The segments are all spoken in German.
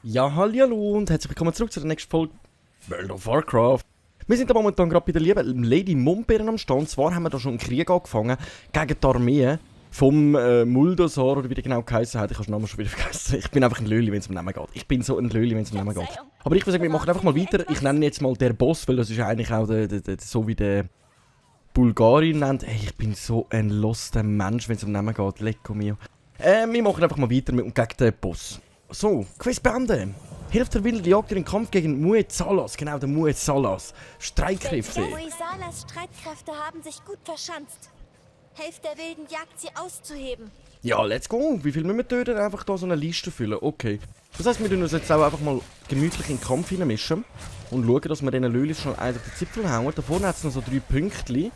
Ja, hallo und herzlich willkommen zurück zu der nächsten Folge World of Warcraft. Wir sind da momentan gerade bei der lieben Lady Mumbeeren am Stand. Und zwar haben wir da schon einen Krieg angefangen gegen die Armee vom Muldasar, oder wie der genau geheißen hat. Ich habe den Namen schon wieder vergessen. Ich bin einfach ein Löli, wenn es um Namen geht. Ich bin so ein Löli, wenn es um Namen geht. Aber ich würde sagen, wir machen einfach mal weiter. Ich nenne jetzt mal der Boss, weil das ist ja eigentlich auch so wie der Bulgarin nennt. Hey, ich bin so ein loster Mensch, wenn es um Namen geht. Lecco mio. Wir machen einfach mal weiter gegen den Boss. So, Quest beenden. Hilft der wilde Jagd im Kampf gegen Muet Salas. Genau, der Muet Salas. Streitkräfte. Muet Salas Streitkräfte haben sich gut verschanzt. Helft der wilden Jagd, sie auszuheben. Ja, let's go. Wie viel müssen wir töten? Einfach da so eine Liste füllen. Okay. Das heisst, wir tun uns jetzt auch einfach mal gemütlich in den Kampf hineinmischen. Und schauen, dass wir diesen Lölis schon eigentlich den Zipfel hauen. Da vorne hat es noch so 3 Pünktchen.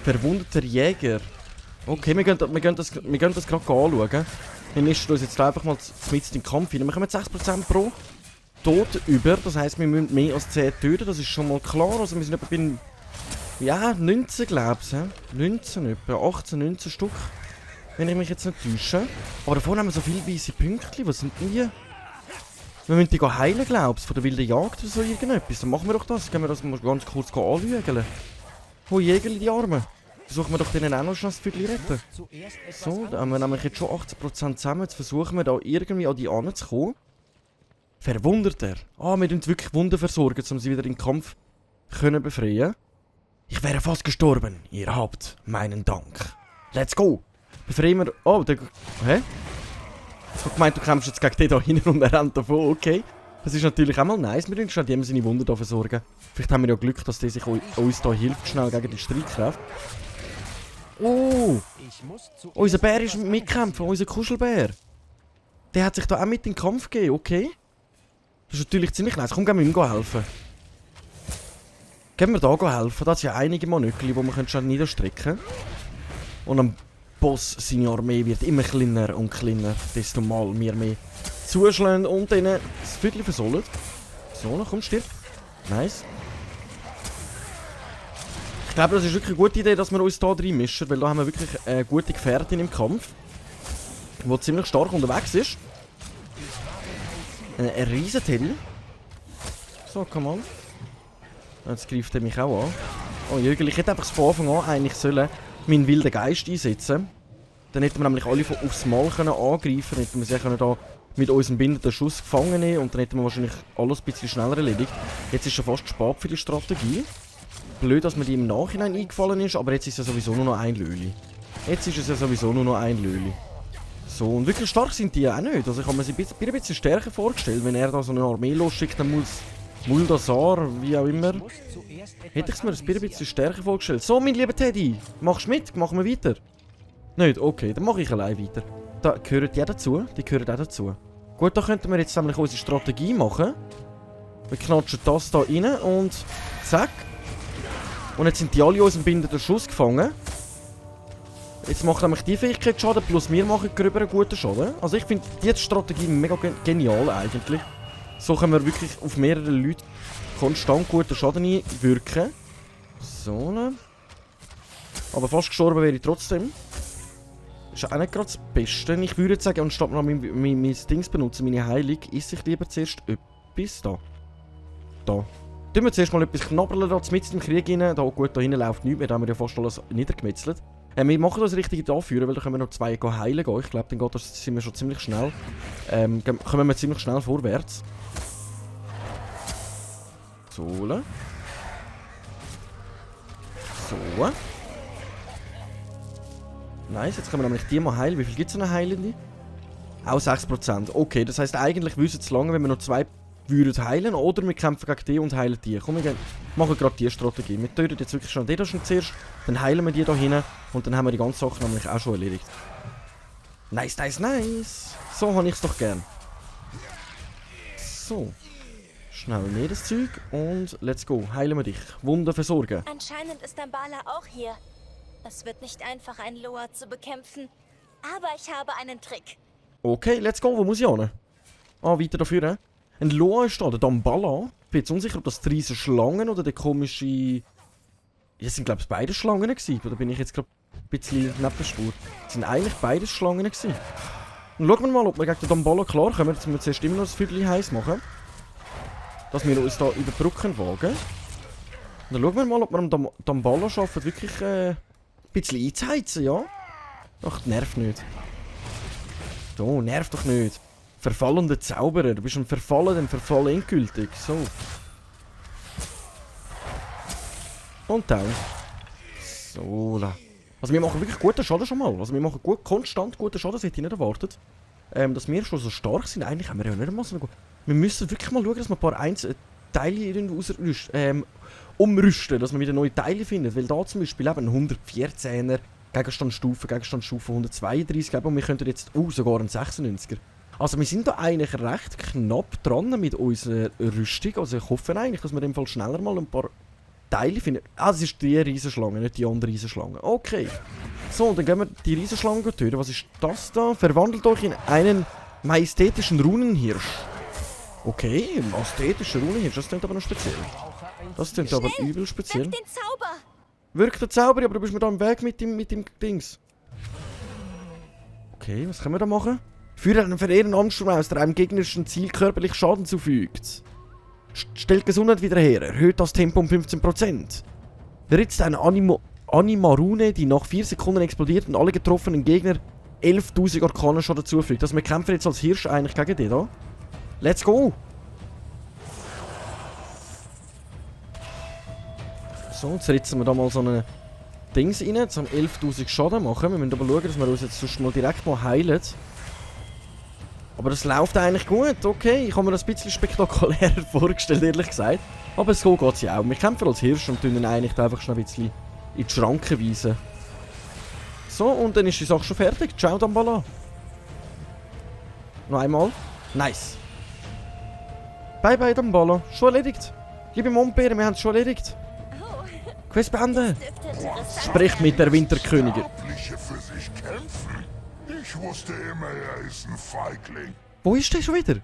Verwundeter Jäger. Okay, wir gehen das gerade anschauen. Wir mischen uns jetzt einfach mal mit in den Kampf hinein. Wir kommen 6% pro Tod über. Das heisst, wir müssen mehr als 10 töten. Das ist schon mal klar. Also wir sind etwa bei... Ja, 19 glaube ich. 19 etwa. 18, 19 Stück. Wenn ich mich jetzt nicht täusche. Aber davor haben wir so viele weiße Pünktchen. Was sind denn die? Wir müssen die heilen, glaubst du, von der wilden Jagd oder so irgendetwas. Dann machen wir doch das. Gehen wir das mal ganz kurz anlügeln. Oh, Jägerli, die Armen. Versuchen wir doch denen auch noch schnell das Viertel retten. So, da haben wir nämlich jetzt schon 18% zusammen. Jetzt versuchen wir da irgendwie an die ranzukommen. Verwundeter. Ah, wir tun wirklich Wunden versorgen, um sie wieder in den Kampf können befreien. Ich wäre fast gestorben. Ihr habt meinen Dank. Let's go. Befreien wir... Oh, der... Hä? Ich habe gemeint, du kämpfst jetzt gegen den da hinten und er rennt davon. Okay. Das ist natürlich auch mal nice. Wir müssen schnell dem seine Wunden da versorgen. Vielleicht haben wir ja Glück, dass der sich uns da hilft, schnell gegen die Streitkräfte. Oh! Unser Bär ist mitkämpfen, unser Kuschelbär. Der hat sich da auch mit in den Kampf gegeben, okay. Das ist natürlich ziemlich nice. Komm, gehen wir ihm helfen. Gehen wir da helfen. Da hat es ja einige Manöckchen, die wir schon niederstrecken können. Und am Boss, seine Armee wird immer kleiner und kleiner, desto mal wir mehr zuschlagen und denen das Viertel versollen. So, dann komm, stirb. Nice. Ich glaube, das ist wirklich eine gute Idee, dass wir uns hier reinmischen, weil da haben wir wirklich eine gute Gefährtin im Kampf, die ziemlich stark unterwegs ist. Ein riesen Teddy. So, come on. Jetzt greift er mich auch an. Oh Jürgen, ich hätte einfach von Anfang an eigentlich sollen meinen wilden Geist einsetzen. Dann hätten wir nämlich alle aufs Mal können angreifen können. Dann hätten wir sie können da mit unserem bindenden Schuss gefangen nehmen und dann hätten wir wahrscheinlich alles ein bisschen schneller erledigt. Jetzt ist schon fast spät für die Strategie. Blöd, dass mir die im Nachhinein eingefallen ist, aber jetzt ist es ja sowieso nur noch ein Löli. Jetzt ist es ja sowieso nur noch ein Löli. So, und wirklich stark sind die ja auch nicht. Also ich habe mir sie ein bisschen stärker vorgestellt. Wenn er da so eine Armee losschickt, dann muss Muldasar, wie auch immer. Hätte ich es mir ein bisschen stärker vorgestellt. So, mein lieber Teddy, machst du mit? Machen wir weiter? Nicht? Okay, dann mache ich allein weiter. Da gehören die auch dazu. Die gehören auch dazu. Gut, da könnten wir jetzt nämlich unsere Strategie machen. Wir knatschen das da rein und zack. Und jetzt sind die alle in unserem bindenden Schuss gefangen. Jetzt macht nämlich die Fähigkeit Schaden, plus wir machen gröber einen guten Schaden. Also ich finde diese Strategie mega genial eigentlich. So können wir wirklich auf mehrere Leute konstant guten Schaden einwirken. So. Aber fast gestorben wäre ich trotzdem. Ist auch nicht gerade das Beste. Ich würde jetzt sagen, anstatt noch mein Dings benutzen, meine Heilung, esse ich lieber zuerst etwas da. Da. Tun wir zuerst mal etwas knabbern da mit im Krieg rein. Da gut, da hinten läuft nichts mehr, da haben wir ja fast alles niedergemetzelt. Wir machen das richtig da führen, weil da können wir noch 2 heilen gehen. Ich glaube, dann geht das, sind wir schon ziemlich schnell. Kommen wir ziemlich schnell vorwärts. So. So. Nice, jetzt können wir nämlich die mal heilen. Wie viel gibt es noch Heilende? Auch 6%. Okay, das heisst eigentlich wissen es lange, wenn wir noch 2 würden heilen, oder wir kämpfen gegen die und heilen die. Komm, wir machen gerade die Strategie. Wir töten jetzt wirklich schon den schon zuerst, dann heilen wir die da hinten und dann haben wir die ganze Sache nämlich auch schon erledigt. Nice, nice, nice. So habe ich es doch gern. So. Schnell mehr das Zeug und let's go. Heilen wir dich. Wunder versorgen. Anscheinend ist Dambala auch hier. Es wird nicht einfach, einen Loa zu bekämpfen. Aber ich habe einen Trick. Okay, let's go. Wo muss ich hin? Ah, weiter dafür. Ein Loa ist da, der Dambala. Ich bin jetzt unsicher, ob das die riesen Schlangen oder der komische Das sind, glaube ich, beide Schlangen gewesen. Oder bin ich jetzt gerade ein bisschen neben der Spur? Das sind eigentlich beide Schlangen gewesen. Und schauen wir mal, ob wir gegen den Damballa klarkommen. Jetzt müssen wir zuerst immer noch das Viertel heiß machen. Dass wir uns da über die Brücken wagen. Und dann schauen wir mal, ob wir am Damballa schaffen, wirklich ein bisschen einzuheizen, ja? Ach, nervt nicht. So, nervt doch nicht. Verfallender Zauberer. Du bist ein Verfallen, dann verfallen endgültig. So. Und down. So, da. Also wir machen wirklich guten Schaden schon mal. Also wir machen konstant guten Schaden, das hätte ich nicht erwartet. Dass wir schon so stark sind, eigentlich haben wir ja nicht einmal so gut. Wir müssen wirklich mal schauen, dass wir ein paar Teile irgendwo umrüsten, dass wir wieder neue Teile finden. Weil da zum Beispiel eben 114er Gegenstandsstufe 132 eben, und wir könnten jetzt sogar einen 96er. Also wir sind da eigentlich recht knapp dran mit unserer Rüstung. Also ich hoffe eigentlich, dass wir in dem Fall schneller mal ein paar Teile finden. Ah, das ist die Riesenschlange, nicht die andere Riesenschlange. Okay. So, und dann gehen wir die Riesenschlange töten. Was ist das da? Verwandelt euch in einen majestätischen Runenhirsch. Okay, ein majestätischer Runenhirsch. Das klingt aber noch speziell. Das klingt aber übel speziell. Wirkt den Zauber! Wirkt der Zauber, aber du bist mir da im Weg mit dem Dings. Okay, was können wir da machen? Führe einen verehrten Ansturm aus, der einem gegnerischen Ziel körperlich Schaden zufügt. Stellt Gesundheit wieder her, erhöht das Tempo um 15%. Ritzt eine Anima-Rune, die nach 4 Sekunden explodiert und alle getroffenen Gegner 11.000 Arkanenschaden zufügt. Also wir kämpfen jetzt als Hirsch eigentlich gegen den da. Let's go! So, jetzt ritzen wir da mal so eine Dings rein, jetzt haben 11.000 Schaden machen. Wir müssen aber schauen, dass wir uns jetzt sonst mal direkt mal heilen. Aber das läuft eigentlich gut, okay. Ich habe mir das ein bisschen spektakulärer vorgestellt, ehrlich gesagt. Aber so geht es ja auch. Wir kämpfen als Hirsch und tun ihn eigentlich einfach schon ein bisschen in die Schranken weisen. So, und dann ist die Sache schon fertig. Ciao, Damballa. Noch einmal. Nice. Bye, bye, Damballa. Schon erledigt. Liebe Mombeere, wir haben es schon erledigt. Quest beenden. Sprich mit der Winterkönigin. Für sich kämpfen? Ich wusste immer, er ist ein Feigling. Wo ist der schon wieder?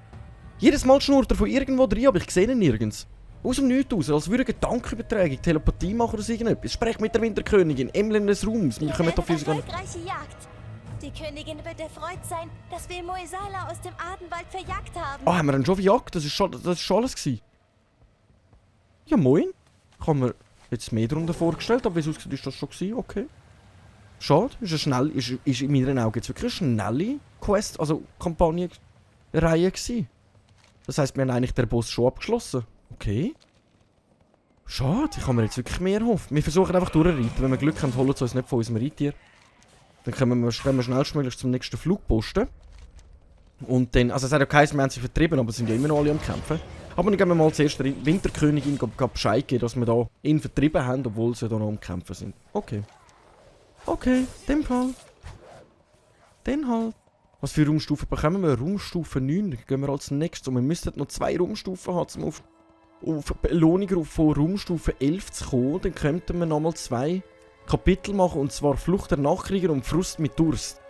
Jedes Mal schnurrt er von irgendwo rein, aber ich sehe ihn nirgends. Aus dem Nichts raus, als würde eine Gedankenübertragung, Telepathie machen oder so irgendetwas. Sprech mit der Winterkönigin, Emblem des Ruhms. Wir können doch physisch erfolgreiche Jagd. Die Königin wird erfreut sein, dass wir Moisala aus dem Adenwald verjagt haben. Ah, haben wir ihn schon verjagt? Das ist schon alles gewesen. Ja, moin. Ich habe mir jetzt mehr darunter vorgestellt, aber wie es aussieht, ist das schon gewesen. Okay. Schade, ist in meinen Augen jetzt wirklich eine schnelle Quest, also Kampagnenreihe gewesen. Das heisst, wir haben eigentlich den Boss schon abgeschlossen. Okay. Schade, ich kann mir jetzt wirklich mehr hoffen. Wir versuchen einfach durchzureiten. Wenn wir Glück haben, holen sie uns nicht von unserem Reittier. Dann können wir schnellstmöglich zum nächsten Flugposten. Und dann, also es hat ja geheißen, wir haben sie vertrieben, aber es sind ja immer noch alle am Kämpfen. Aber dann gehen wir mal zuerst der Winterkönigin Bescheid geben, dass wir da ihn vertrieben haben, obwohl sie da noch am Kämpfen sind. Okay. Okay, dem Fall. Den halt. Was für Raumstufen bekommen wir? Raumstufe 9. Dann gehen wir als nächstes. Und wir müssten noch 2 Raumstufen haben, um auf Belohnung von Raumstufe 11 zu kommen. Dann könnten wir nochmal 2 Kapitel machen. Und zwar Flucht der Nachkrieger und Frust mit Durst.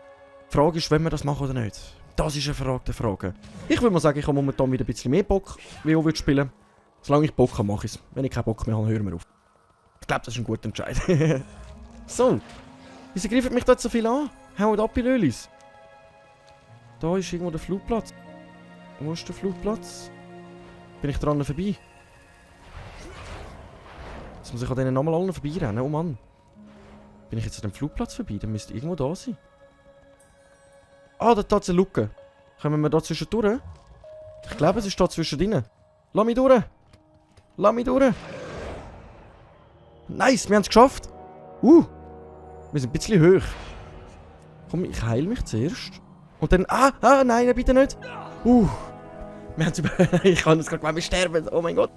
Die Frage ist, wenn wir das machen oder nicht. Das ist eine Frage der Frage. Ich würde mal sagen, ich habe momentan wieder ein bisschen mehr Bock, wie ich spielen. Solange ich Bock habe, mache ich es. Wenn ich keinen Bock mehr habe, hören wir auf. Ich glaube, das ist ein guter Entscheid. So. Wieso greift mich dort so viel an? Haut ab, ihr Ölis. Da ist irgendwo der Flugplatz. Wo ist der Flugplatz? Bin ich dran vorbei? Jetzt muss ich an denen nochmal allen vorbeirennen. Oh Mann. Bin ich jetzt an dem Flugplatz vorbei? Der müsste irgendwo da sein. Ah, da hat es eine Lücke. Kommen wir da zwischendurch? Ich glaube, es ist da zwischendrin. Lass mich durch. Lass mich durch. Nice, wir haben es geschafft. Wir sind ein bisschen hoch. Komm, ich heile mich zuerst. Und dann... nein, bitte nicht. Wir haben es über... Ich kann es gerade glauben, wir sterben. Oh mein Gott.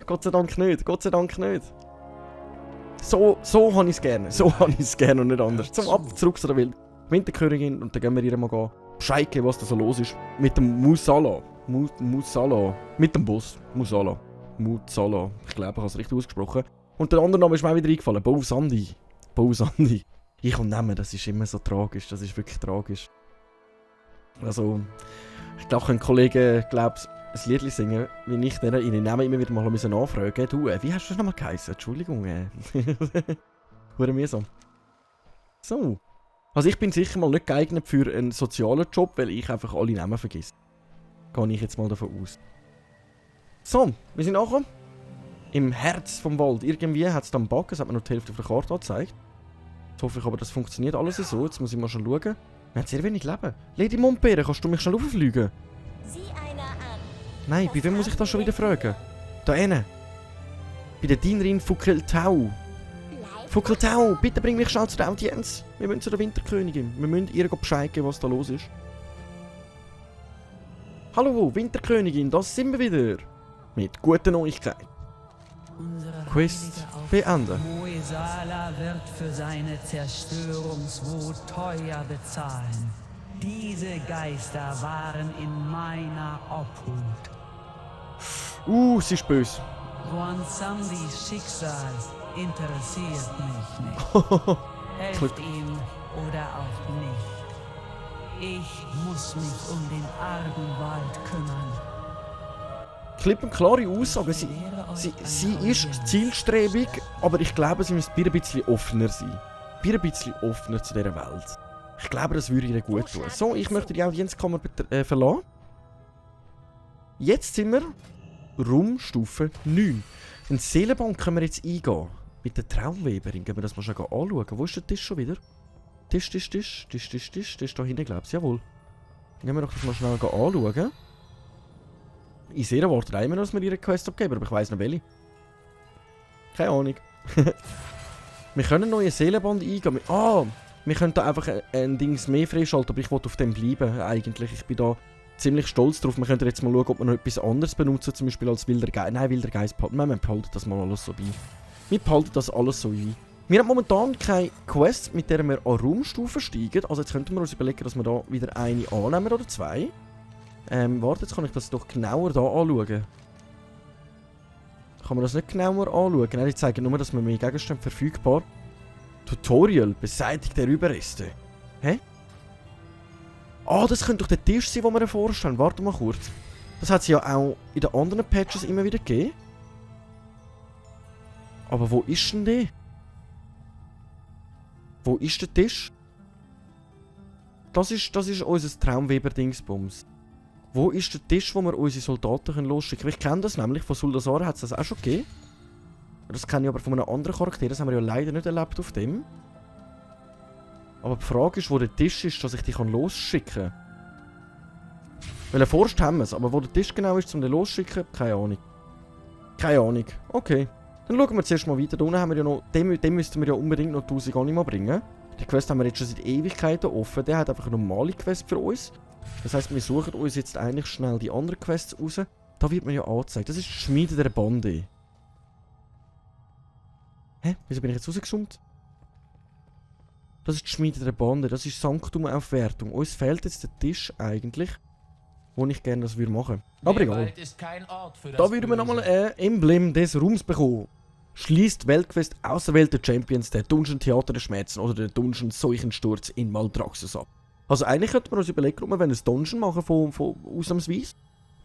Gott sei Dank nicht. Gott sei Dank nicht. So habe ich es gerne. So habe ich es gerne und nicht anders. Zurück zu der Winterkönigin. Und dann gehen wir ihr mal Bescheid geben, was da so los ist. Mit dem Musala. Musala. Mit dem Boss. Musala. Musala. Ich glaube, ich habe es richtig ausgesprochen. Und der andere Name ist mir auch wieder eingefallen. Bowsandi. Bowsandi. Ich und Namen, das ist immer so tragisch. Das ist wirklich tragisch. Also, ich glaube, ein Kollege, Lied singen, wie ich denen in den Namen immer wieder mal nachfragen musste. Du, wie hast du das nochmal geheißen? Entschuldigung. Hure mühsam. So. Also ich bin sicher mal nicht geeignet für einen sozialen Job, weil ich einfach alle Namen vergesse. Gehe ich jetzt mal davon aus. So, wir sind angekommen. Im Herz vom Wald. Irgendwie hat es da einen Bug, das hat mir noch die Hälfte auf der Karte angezeigt. Jetzt hoffe ich aber, das funktioniert alles so. Jetzt muss ich mal schon schauen. Wir haben sehr wenig Leben. Lady Montpere, kannst du mich schnell rauffliegen? Sieh einer an. Nein, bei wem muss ich das schon wieder fragen? Da hinten. Bei der Dienerin Fukeltau. Fukeltau, bitte bring mich schnell zu der Audienz. Wir müssen zu der Winterkönigin. Wir müssen ihr Bescheid geben, was da los ist. Hallo, Winterkönigin, da sind wir wieder. Mit guten Neuigkeiten. Quest beenden. Moesala wird für seine Zerstörungswut teuer bezahlen. Diese Geister waren in meiner Obhut. Sie ist böse. Rwansambis Schicksal interessiert mich nicht. Helft ihm oder auch nicht. Ich muss mich um den Argenwald kümmern. Klipp und klare Aussage. Sie ist zielstrebig, aber ich glaube, sie müsste ein bisschen offener sein. Ein bisschen offener zu dieser Welt. Ich glaube, das würde ihr gut tun. So, ich möchte die Audienzkammer verlassen. Jetzt sind wir Raumstufe 9. In Seelenbank können wir jetzt eingehen. Mit der Traumweberin. Gehen wir das mal schon anschauen. Wo ist der Tisch schon wieder? Tisch. Der ist da hinten, glaube ich. Jawohl. Gehen wir doch das mal schnell anschauen. Ich sehe, erwartet immer noch, dass wir ihre Quest abgeben, aber ich weiss noch welche. Keine Ahnung. Wir können ein neues Seelenband eingehen. Wir können da einfach ein Dings mehr freischalten, aber ich wollte auf dem bleiben eigentlich. Ich bin da ziemlich stolz drauf. Wir könnten jetzt mal schauen, ob wir noch etwas anderes benutzen, zum Beispiel als wilder Geist. Nein, wilder Geist behalten. Wir behalten das mal alles so bei. Wir behalten das alles so bei. Wir haben momentan keine Quest, mit der wir an Raumstufen steigen. Also jetzt könnten wir uns überlegen, dass wir da wieder eine annehmen oder zwei. Warte, jetzt kann ich das doch genauer da anschauen. Kann man das nicht genauer anschauen? Nein, die zeigen nur, dass wir mehr Gegenstände verfügbar. Tutorial, beseitigt der Überreste. Hä? Das könnte doch der Tisch sein, den wir vorstellen. Warte mal kurz. Das hat es ja auch in den anderen Patches immer wieder gegeben. Aber wo ist denn der? Wo ist der Tisch? Das ist unser Traumweber-Dingsbums. Wo ist der Tisch, wo wir unsere Soldaten losschicken können? Ich kenne das nämlich, von Suldasara hat es das auch schon gegeben. Das kenne ich aber von einem anderen Charakter, das haben wir ja leider nicht erlebt auf dem. Aber die Frage ist, wo der Tisch ist, dass ich dich losschicken kann. Weil erforscht haben wir es, aber wo der Tisch genau ist, um den loszuschicken, keine Ahnung. Keine Ahnung. Okay. Dann schauen wir zuerst mal weiter. Da unten haben wir ja noch, dem müssten wir ja unbedingt noch 1000 Anima bringen. Die Quest haben wir jetzt schon seit Ewigkeiten offen. Der hat einfach eine normale Quest für uns. Das heisst, wir suchen uns jetzt eigentlich schnell die anderen Quests raus. Da wird mir ja angezeigt. Das ist die Schmiede der Bande. Hä? Wieso bin ich jetzt rausgezoomt? Das ist die Schmiede der Bande. Das ist Sanktumaufwertung. Uns fehlt jetzt der Tisch eigentlich, wo ich gerne das machen würde. Aber egal. Da würden wir nochmal ein Emblem des Ruhms bekommen. Schließt Weltquest Auserwählte Champions der Dungeon Theater der Schmerzen oder der Dungeon Seuchensturz in Maldraxxus ab. Also eigentlich könnte man uns überlegen, ob wir ein Dungeon machen von ausnahmsweise.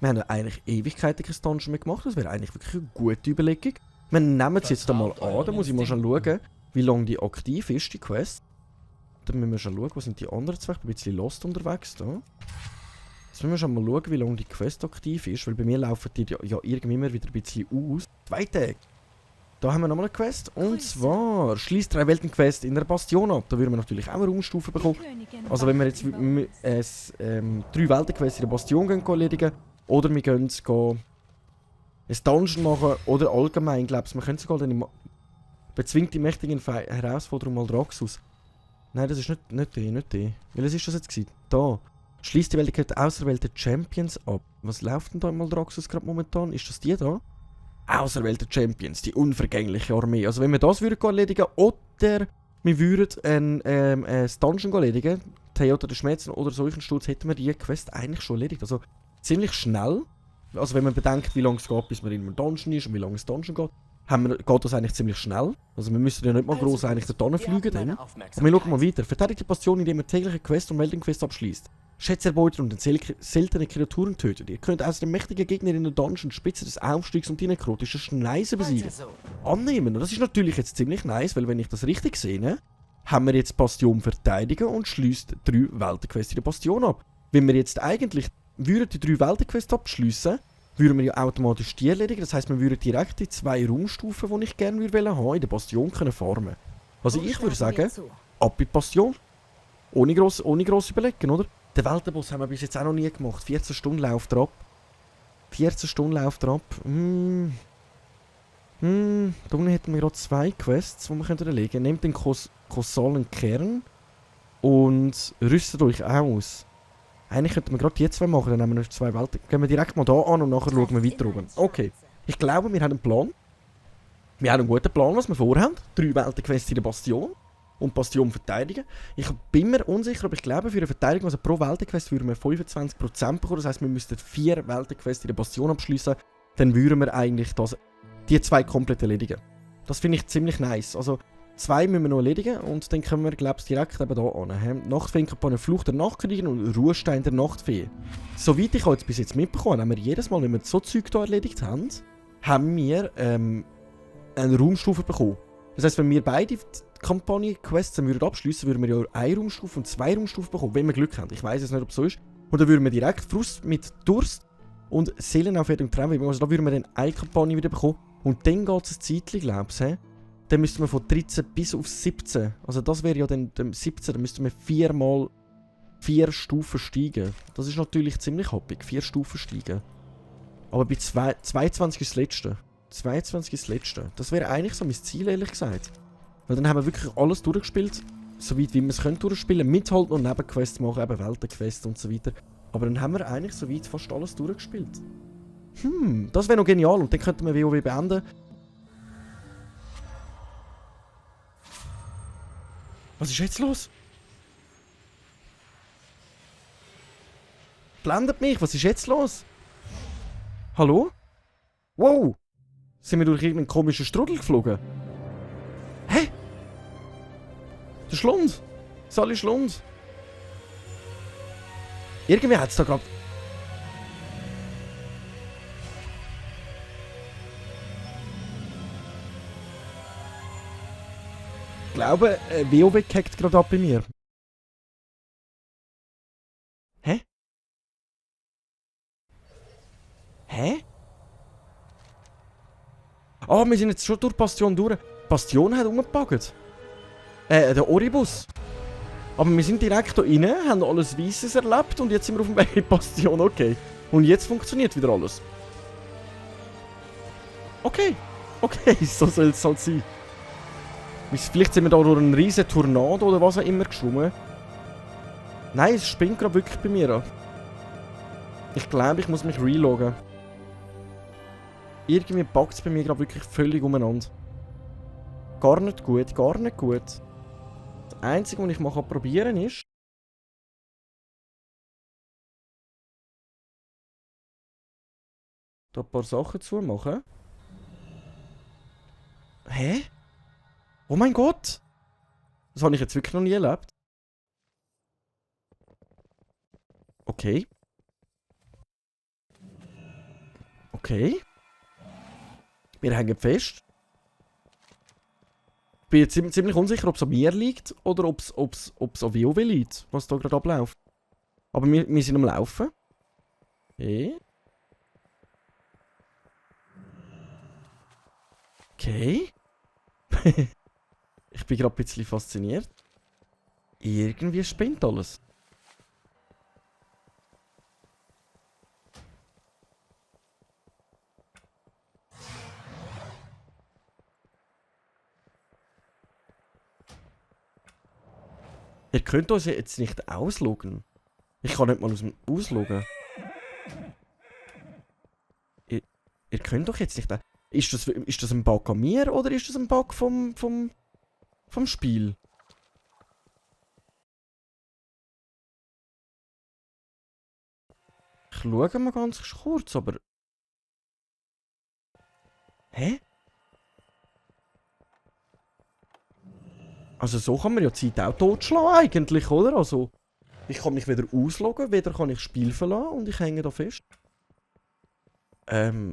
Wir haben eigentlich Ewigkeiten kein Dungeon mehr gemacht. Das wäre eigentlich wirklich eine gute Überlegung. Wir nehmen es jetzt einmal an. Da muss ich mal schon schauen, wie lange die aktiv ist, die Quest. Dann müssen wir schon schauen, wo sind die anderen zwei. Ich bin ein bisschen lost unterwegs da. Jetzt müssen wir schon mal schauen, wie lange die Quest aktiv ist. Weil bei mir laufen die ja irgendwie immer wieder ein bisschen aus. 2 Tage. Da haben wir nochmal eine Quest. Und zwar schließt 3 Welten-Quest in der Bastion ab. Da würden wir natürlich auch eine Raumstufe bekommen. Also wenn wir jetzt 3 Welten-Quests in der Bastion gehen erledigen, oder wir gehen ein Dungeon machen, oder allgemein, glaube ich, wir können sogar dann bezwingt die mächtigen Herausforderung Maldraxxus. Nein, das ist nicht die. Welches ist das jetzt gewesen? Da. Schließt die Welt auserwählte Champions ab. Was läuft denn da in Maldraxxus gerade momentan? Ist das die da? Auserwählte Champions, die unvergängliche Armee. Also wenn wir das würden erledigen, oder wir würden ein Dungeon erledigen, Theater der Schmerzen oder solchen Sturz, hätten wir die Quest eigentlich schon erledigt. Also ziemlich schnell. Also wenn man bedenkt, wie lange es geht, bis man in einem Dungeon ist und wie lange es Dungeon geht, geht das eigentlich ziemlich schnell. Also wir müssen ja nicht mal gross eigentlich da fliegen. Und wir schauen mal weiter. Verteidigt die Bastion, indem man tägliche Quest und Weltenquest abschließt. Schätze erbeutert und seltene Kreaturen tötet. Ihr könnt aus den mächtigen Gegnern in der Dungeon Spitze des Aufstiegs und die nekrotische Schneise besiegen. Annehmen. Und das ist natürlich jetzt ziemlich nice, weil wenn ich das richtig sehe, haben wir jetzt Bastion verteidigen und schließt 3 Weltenquests in der Bastion ab. Wenn wir jetzt eigentlich würden die 3 Weltenquests abschliessen, würden wir ja automatisch die erledigen. Das heisst, wir würden direkt die 2 Raumstufen, die ich gerne haben, in der Bastion können farmen. Also ich würde sagen, ab in die Bastion. Ohne gross überlegen, oder? Den Weltenboss haben wir bis jetzt auch noch nie gemacht. 14 Stunden läuft er ab. 14 Stunden läuft er ab. Da unten hätten wir gerade 2 Quests, die wir erlegen können. Nehmt den kolossalen Kern und rüstet euch aus. Eigentlich könnten wir gerade die 2 machen, dann haben wir noch 2 Welten. Gehen wir direkt mal da an und nachher schauen wir weiter oben. Okay. Ich glaube, wir haben einen Plan. Wir haben einen guten Plan, was wir vorhaben. 3 Weltenquests in der Bastion. Und Bastion verteidigen. Ich bin mir unsicher, aber ich glaube, für eine Verteidigung, also pro Weltenquest, würden wir 25% bekommen. Das heisst, wir müssten 4 Weltenquests in der Bastion abschließen. Dann würden wir eigentlich die 2 komplett erledigen. Das finde ich ziemlich nice. Also 2 müssen wir noch erledigen und dann können wir, glaube ich, direkt eben hier an. Nachtfeenkampagne Fluch der Nachtkrieger und Ruhestein der Nachtfee. Soweit ich jetzt bis jetzt mitbekommen habe, haben wir jedes Mal, wenn wir so Zeug hier erledigt haben, haben wir eine Raumstufe bekommen. Das heisst, wenn wir beide Kampagne-Quests abschliessen würden wir ja eine Raumstufe und 2 Raumstufen bekommen, wenn wir Glück haben. Ich weiß jetzt nicht, ob es so ist. Und dann würden wir direkt Frust mit Durst und Seelenaufwertung trennen. Also da würden wir dann eine Kampagne wieder bekommen. Und dann geht es ein Zeitchen, glaube ich. Dann müssten wir von 13 bis auf 17. Also das wäre ja dann 17. Dann müssten wir 4 Stufen steigen. Das ist natürlich ziemlich happig. 4 Stufen steigen. Aber bei 22 ist das letzte. 22 ist das letzte. Das wäre eigentlich so mein Ziel, ehrlich gesagt. Weil dann haben wir wirklich alles durchgespielt. So weit wie wir es durchspielen können. Mit halt noch Nebenquests machen, eben Weltenquests und so weiter. Aber dann haben wir eigentlich so weit fast alles durchgespielt. Das wäre noch genial. Und dann könnten wir WoW beenden. Was ist jetzt los? Blendet mich, was ist jetzt los? Hallo? Wow! Sind wir durch irgendeinen komischen Strudel geflogen? Hä? Der Schlund! Sally Schlund! Irgendwie hat es da gerade... Ich glaube, WoW hackt gerade ab bei mir. Hä? Hä? Ah, wir sind jetzt schon durch Bastion durch. Bastion hat umgepackt. Der Oribus. Aber wir sind direkt hier rein, haben alles Weisses erlebt und jetzt sind wir auf dem Weg in Bastion, okay. Und jetzt funktioniert wieder alles. Okay. Okay, so soll es halt sein. Vielleicht sind wir da durch einen riesen Tornado oder was auch immer geschwommen. Nein, es spinnt gerade wirklich bei mir an. Ich glaube, ich muss mich reloggen. Irgendwie packt es bei mir gerade wirklich völlig umeinander. Gar nicht gut, gar nicht gut. Das Einzige, was ich mal probieren kann, ist... da ein paar Sachen zu machen. Hä? Oh mein Gott! Das habe ich jetzt wirklich noch nie erlebt. Okay. Okay. Wir hängen fest. Ich bin jetzt ziemlich unsicher, ob es an mir liegt oder ob es an WoW liegt, was da gerade abläuft. Aber wir sind am Laufen. Okay. Okay. Ich bin gerade ein bisschen fasziniert. Irgendwie spinnt alles. Ihr könnt uns jetzt nicht ausloggen. Ich kann nicht mal aus dem ausloggen. Ihr könnt doch jetzt nicht... Ist das ein Bug an mir oder ist das ein Bug vom Spiel? Ich schaue mal ganz kurz, aber... Hä? Also so kann man ja die Zeit auch totschlagen eigentlich, oder? Also... Ich kann mich weder ausloggen, weder kann ich das Spiel verlassen und ich hänge da fest.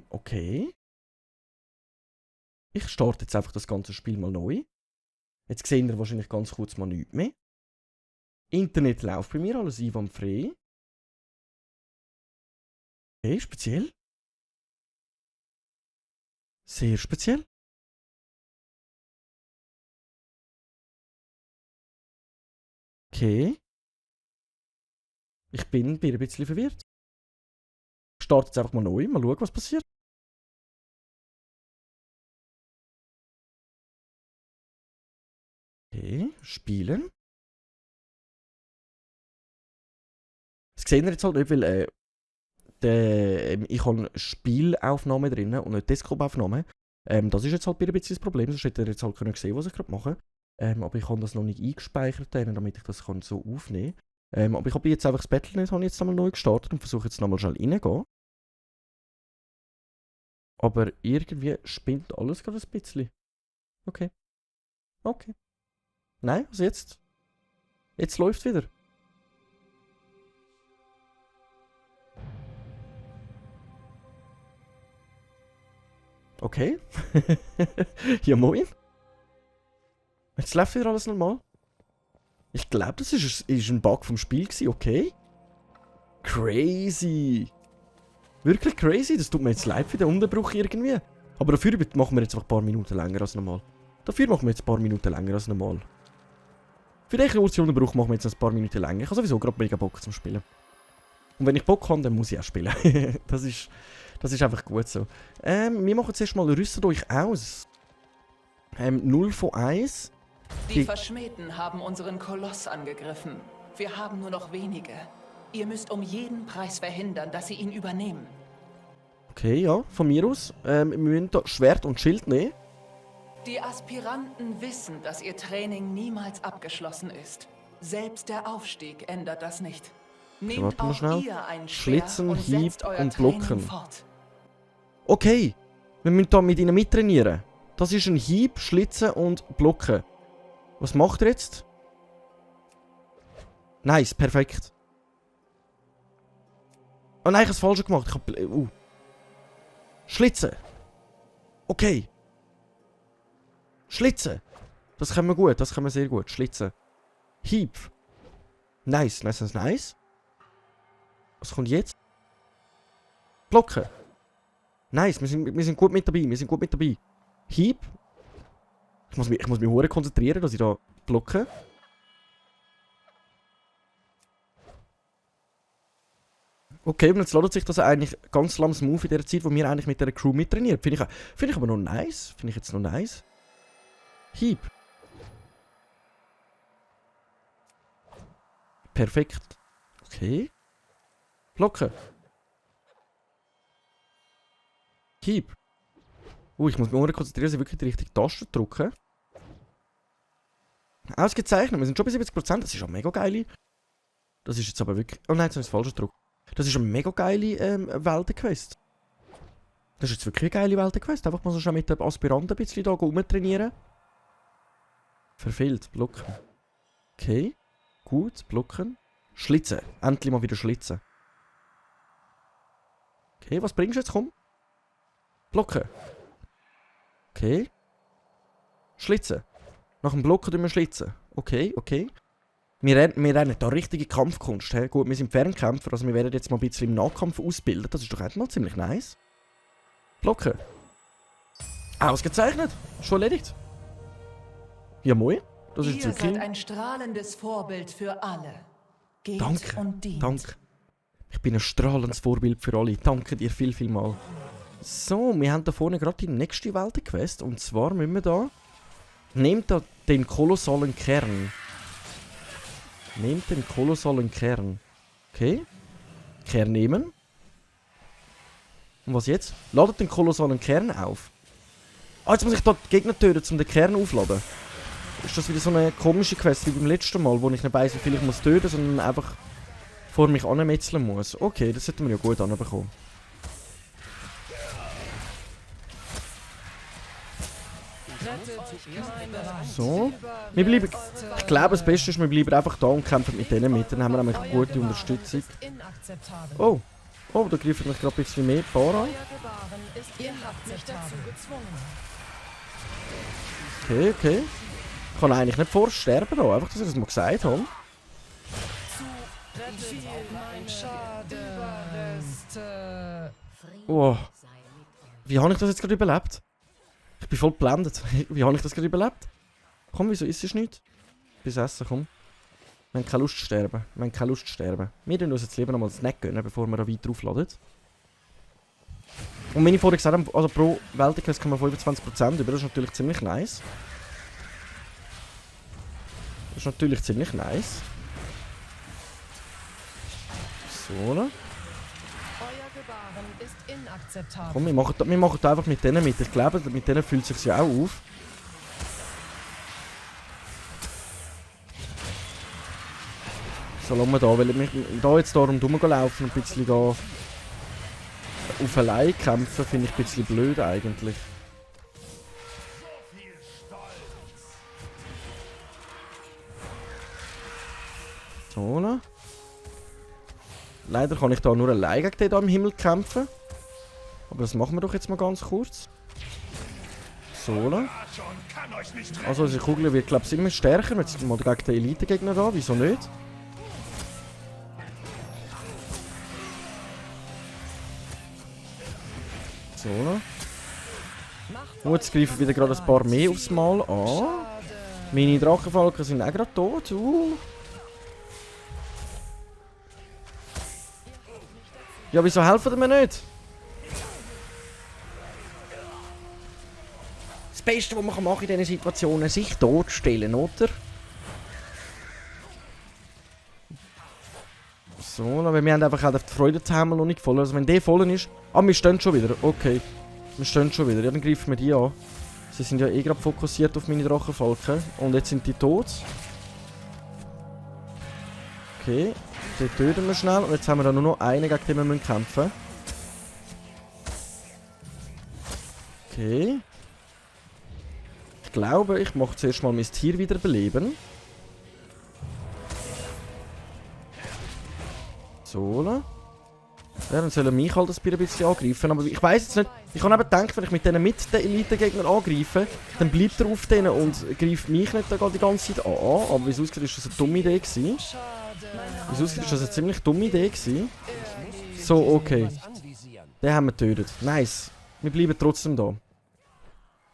Okay. Ich starte jetzt einfach das ganze Spiel mal neu. Jetzt sehen wir wahrscheinlich ganz kurz mal nichts mehr. Internet läuft bei mir, alles einwandfrei. Okay, speziell. Sehr speziell. Okay. Ich bin ein bisschen verwirrt. Ich starte jetzt einfach mal neu, mal schauen, was passiert. Okay, spielen. Das sehen wir jetzt halt nicht, weil ich habe eine Spielaufnahme drin und eine Desktop-Aufnahme. Das ist jetzt halt ein bisschen das Problem, sonst hätte ihr jetzt halt können sehen, was ich gerade mache. Aber ich habe das noch nicht eingespeichert, damit ich das kann so aufnehmen kann. Aber ich habe jetzt einfach das Battle.net jetzt einmal neu gestartet und versuche jetzt nochmal schnell reingehen. Aber irgendwie spinnt alles gerade ein bisschen. Okay. Okay. Nein, also jetzt. Jetzt läuft wieder. Okay. Ja, moin. Jetzt läuft wieder alles normal. Ich glaube, das ist ein Bug vom Spiel gewesen, okay. Crazy. Wirklich crazy. Das tut mir jetzt leid für den Unterbruch irgendwie. Aber dafür machen wir jetzt einfach ein paar Minuten länger als normal. Dafür machen wir jetzt ein paar Minuten länger als normal. Für den kurzen Unterbruch machen wir jetzt ein paar Minuten länger. Ich habe sowieso gerade mega Bock zum Spielen. Und wenn ich Bock habe, dann muss ich auch spielen. Das ist einfach gut so. Wir machen zuerst mal, rüstet euch aus. 0 von 1. Die Verschmähten haben unseren Koloss angegriffen. Wir haben nur noch wenige. Ihr müsst um jeden Preis verhindern, dass sie ihn übernehmen. Okay, ja, von mir aus. Wir müssen da Schwert und Schild nehmen. Die Aspiranten wissen, dass ihr Training niemals abgeschlossen ist. Selbst der Aufstieg ändert das nicht. Nehmt auch ihr ein Schwert Schlitzen, und Hieb setzt euer und Training Blocken. fort. Okay, wir müssen da mit ihnen mittrainieren. Das ist ein Hieb, Schlitzen und Blocken. Was macht er jetzt? Nice, perfekt. Oh nein, ich habe es falsch gemacht. Ich habe... Schlitzen. Okay. Schlitzen. Das können wir gut, das können wir sehr gut. Schlitzen. Hieb. Nice, nice, nice, nice. Was kommt jetzt? Blocken. Nice, wir sind gut mit dabei, wir sind gut mit dabei. Hieb. Ich muss mich hure konzentrieren, dass ich da blocke. Okay, und jetzt lädt sich das eigentlich ganz langsam Move in der Zeit, wo wir eigentlich mit der Crew mittrainieren. Finde ich aber noch nice. Finde ich jetzt noch nice. Hieb. Perfekt. Okay. Blocken. Hieb. Ich muss mich nur konzentrieren, dass ich wirklich die richtige Taste drücke. Ausgezeichnet, wir sind schon bei 70%, das ist eine mega geile. Das ist jetzt aber wirklich... Oh nein, jetzt habe ich das falsche gedrückt. Das ist eine mega geile Weltenquest. Das ist jetzt wirklich eine geile Weltenquest. Einfach mal so schnell mit den Aspiranten ein bisschen da rumtrainieren. Verfehlt, blocken. Okay, gut, blocken. Schlitzen, endlich mal wieder schlitzen. Okay, was bringst du jetzt? Komm. Blocken. Okay. Schlitzen. Nach dem Blocken tun wir schlitzen. Okay, okay. Wir rennen da richtige Kampfkunst. He? Gut, wir sind Fernkämpfer, also wir werden jetzt mal ein bisschen im Nahkampf ausbilden. Das ist doch mal ziemlich nice. Blocken. Ausgezeichnet. Schon erledigt. Ja, moin. Das ist Ihr jetzt seid okay. ein strahlendes Vorbild für alle. Geht Danke, und dient. danke. Ich bin ein strahlendes Vorbild für alle. Danke dir viel, viel mal. So, wir haben da vorne gerade die nächste Weltenquest. Und zwar müssen wir da... Nehmt da den kolossalen Kern. Nehmt den kolossalen Kern. Okay. Kern nehmen. Und was jetzt? Ladet den kolossalen Kern auf. Ah, jetzt muss ich da die Gegner töten, um den Kern aufzuladen. Ist das wieder so eine komische Quest wie beim letzten Mal, wo ich nicht weiss, wie viel ich muss töten, sondern einfach vor mich anmetzeln muss. Okay, das hätten wir ja gut anbekommen. So. Wir bleiben, ich glaube, das Beste ist, wir bleiben einfach da und kämpfen mit denen mit. Dann haben wir nämlich eine gute Unterstützung. Oh. Oh, da greifen mich gerade ein bisschen mehr Paar an. Okay, okay. Ich kann eigentlich nicht vorsterben da, einfach, dass ich das mal gesagt habe. Oh. Wie habe ich das jetzt gerade überlebt? Ich bin voll geblendet. Wie habe ich das gerade überlebt? Komm, wieso ist es nicht? Bis Essen, komm. Wir haben keine Lust zu sterben. Wir haben keine Lust zu sterben. Wir tun uns jetzt lieber nochmal das Snack gönnen, bevor wir da weiter aufladen. Und wenn ich vorhin gesagt habe, also pro Weltquest kann man 25% über, das ist natürlich ziemlich nice. Das ist natürlich ziemlich nice. So, ne? Komm, wir machen da einfach mit denen mit. Ich glaube, mit denen fühlt es sich ja auch auf. So, lassen wir da, weil ich da jetzt darum rumlaufen und ein bisschen da auf allein kämpfen, finde ich ein bisschen blöd eigentlich. So, ne? Leider kann ich da nur allein gegen den da im Himmel kämpfen. Aber das machen wir doch jetzt mal ganz kurz. So, ne? Also unsere Kugel wird, glaube ich, immer stärker. Jetzt mal gegen den Elite-Gegner da, wieso nicht? So, ne? Und jetzt greifen wieder gerade ein paar mehr aufs Mal an. Meine Drachenfalken sind auch gerade tot. Ja, wieso helfen die mir nicht? Das Beste, was man machen in diesen Situationen, ist sich totstellen, oder? So, aber wir haben einfach halt die Freude-Timer noch nicht voll. Also wenn der voll ist... Ah, wir stehen schon wieder. Okay. Wir stehen schon wieder. Ja, dann greifen wir die an. Sie sind ja eh gerade fokussiert auf meine Drachenfalken. Und jetzt sind die tot. Okay. Den töten wir schnell. Und jetzt haben wir da nur noch einen, gegen den wir kämpfen müssen. Okay. Ich glaube, ich mache zuerst mal mein Tier wiederbeleben. So, ne? Ja, dann sollen mich halt ein bisschen angreifen. Aber ich weiss jetzt nicht. Ich habe eben gedacht, wenn ich mit denen mit den Elite-Gegnern angreife, dann bleibt er auf denen und greift mich nicht die ganze Zeit an. Aber wie es aussieht, ist das eine dumme Idee gewesen. Wie es aussieht, ist das eine ziemlich dumme Idee gewesen. So, okay. Den haben wir getötet. Nice. Wir bleiben trotzdem da.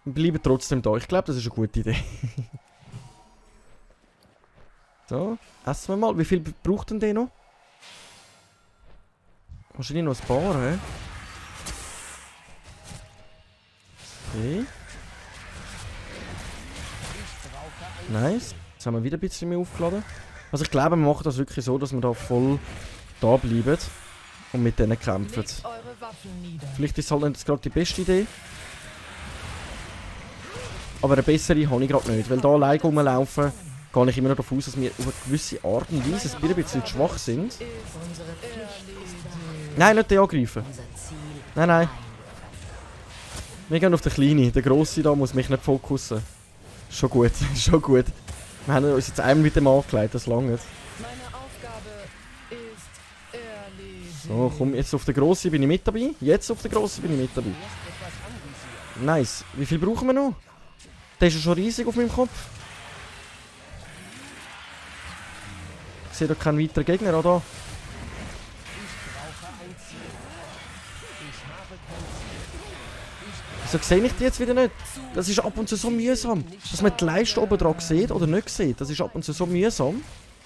Wir bleiben trotzdem da. Ich glaube, das ist eine gute Idee. So, essen wir mal. Wie viel braucht denn der noch? Wahrscheinlich noch ein paar, hä? Okay. Nice. Jetzt haben wir wieder ein bisschen mehr aufgeladen. Also ich glaube, wir machen das wirklich so, dass wir da voll da bleiben und mit denen kämpfen. Vielleicht ist es halt nicht gerade die beste Idee. Aber eine bessere habe ich gerade nicht, weil da alleine rumlaufen, gehe ich immer noch davon aus, dass wir auf eine gewisse Art und Weise ein bisschen schwach sind. Nein, nicht den angreifen. Nein, nein. Wir gehen auf den Kleinen. Der Grosse da muss mich nicht fokussen. Schon gut, schon gut. Wir haben uns jetzt einmal mit dem angelegt, das lange. So, komm, jetzt auf den Grossen bin ich mit dabei. Jetzt auf den Grossen bin ich mit dabei. Nice. Wie viel brauchen wir noch? Der ist ja schon riesig auf meinem Kopf. Ich sehe da keinen weiteren Gegner, oder? Wieso sehe ich die jetzt wieder nicht? Das ist ab und zu so mühsam. Dass man die Leiste oben dran sieht oder nicht sieht. Das ist ab und zu so mühsam.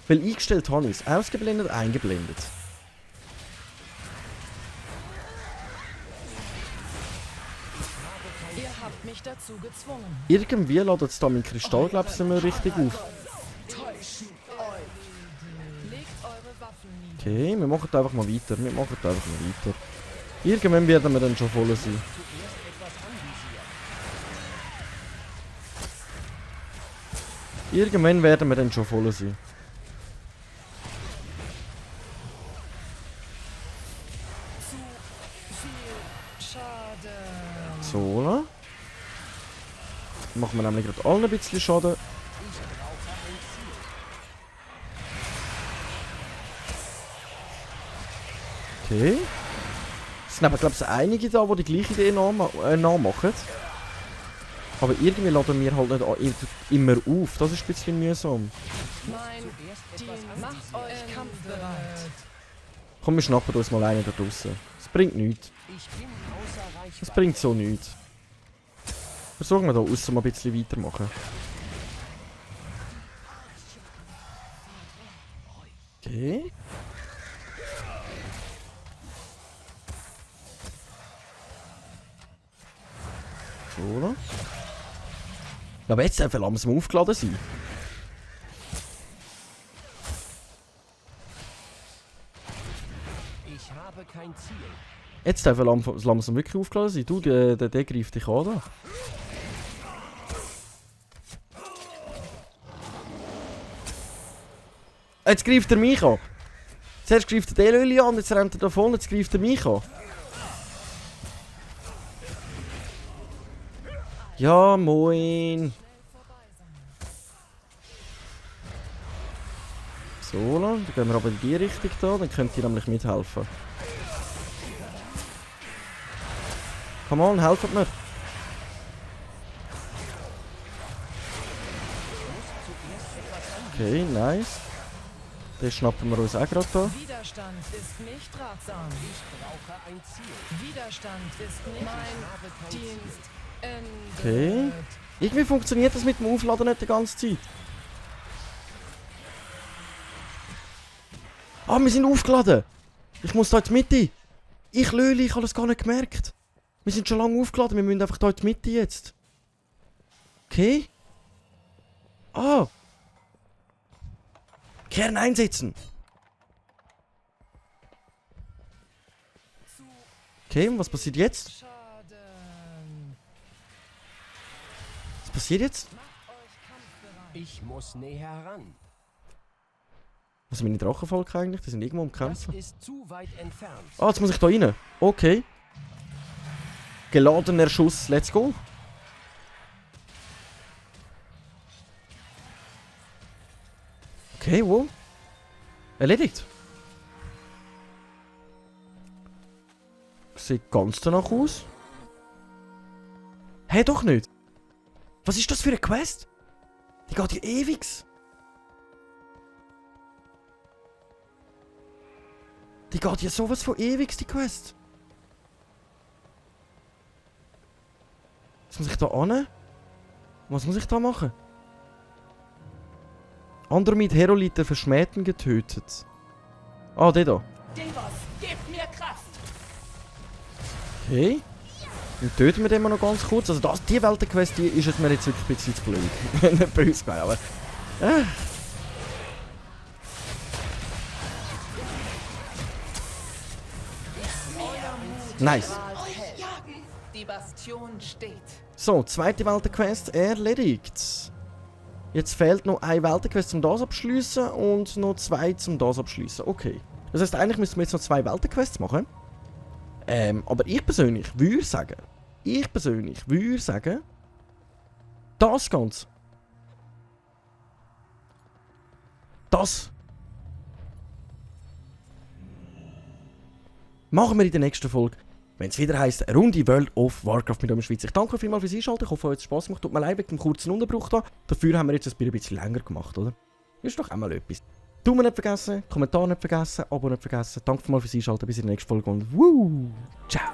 Weil eingestellt habe ich es. Ausgeblendet, eingeblendet. Ihr habt mich dazu gezwungen. Irgendwie ladet es da mein Kristall, glaube ich, nicht mehr richtig auf. Okay, wir machen da einfach mal weiter. Wir machen da einfach mal weiter. Irgendwann werden wir dann schon voll sein. Irgendwann werden wir dann schon voll sein. So, ne? Machen wir nämlich gerade allen ein bisschen Schaden. Okay. Es sind aber, glaube ich, einige da, die die gleiche Idee nachmachen. Aber irgendwie laden wir halt nicht immer auf. Das ist ein bisschen mühsam. Mein Team macht euch kampfbereit. Komm, wir schnappen uns mal einen da draussen. Es bringt nichts. Es bringt so nichts. Versuchen wir da aussen mal ein bisschen weitermachen. Okay. So. Aber jetzt darf er langsam aufgeladen sein. Ich habe kein Ziel. Jetzt darf er langsam wirklich aufgeladen sein. Du, der greift dich an da. Jetzt greift er mich an. Zuerst greift er den Lili an, jetzt rennt er davon, jetzt greift er mich an. Ja, moin. So, dann gehen wir aber in die Richtung da, dann könnt ihr nämlich mithelfen. Come on, helft mir. Okay, nice. Den schnappen wir uns auch gerade da. Widerstand ist nicht ratsam. Ich brauche ein Ziel. Widerstand ist nicht mein Dienst. Okay. Irgendwie funktioniert das mit dem Aufladen nicht die ganze Zeit. Ah, wir sind aufgeladen. Ich muss da in die Mitte. Ich Löli, ich habe das gar nicht gemerkt. Wir sind schon lange aufgeladen, wir müssen einfach da in die Mitte jetzt. Okay. Ah. Kern einsetzen. Okay, und was passiert jetzt? Was passiert jetzt? Ich muss näher ran. Was sind meine Drachenvolke eigentlich? Die sind irgendwo am Das Kämpfen. ist zu weit entfernt. Ah, jetzt muss ich da rein. Okay. Geladener Schuss, let's go. Okay, wo? Erledigt. Sieht ganz danach aus. Hey, doch nicht. Was ist das für eine Quest? Die geht ja ewig. Die geht ja sowas von ewig, die Quest. Was muss ich da an? Was muss ich da machen? Andromed Herolite verschmähten getötet. Ah, der da. Devos, gib mir Kraft! Okay. Dann töten wir den mal noch ganz kurz. Also die Weltenquest, die ist jetzt mir jetzt wirklich ein bisschen zu blöd. Nicht böse gemeint, aber... Nice. Die Bastion steht. So, zweite Weltenquest erledigt. Jetzt fehlt noch eine Weltenquest zum das abschließen und noch zwei zum das abschließen. Okay. Das heißt, eigentlich müssen wir jetzt noch zwei Weltenquests machen. Aber ich persönlich würde sagen, das Ganze. Das machen wir in der nächsten Folge, wenn es wieder heisst, eine Runde World of Warcraft mit euch in der Schweiz. Ich danke euch vielmals fürs Einschalten. Ich hoffe, euch hat es Spass gemacht. Tut mir leid wegen dem kurzen Unterbruch da. Dafür haben wir jetzt ein bisschen länger gemacht, oder? Ist doch einmal etwas. Daumen nicht vergessen, Kommentar nicht vergessen, Abo nicht vergessen. Danke vielmals fürs Einschalten. Bis in der nächsten Folge und ciao!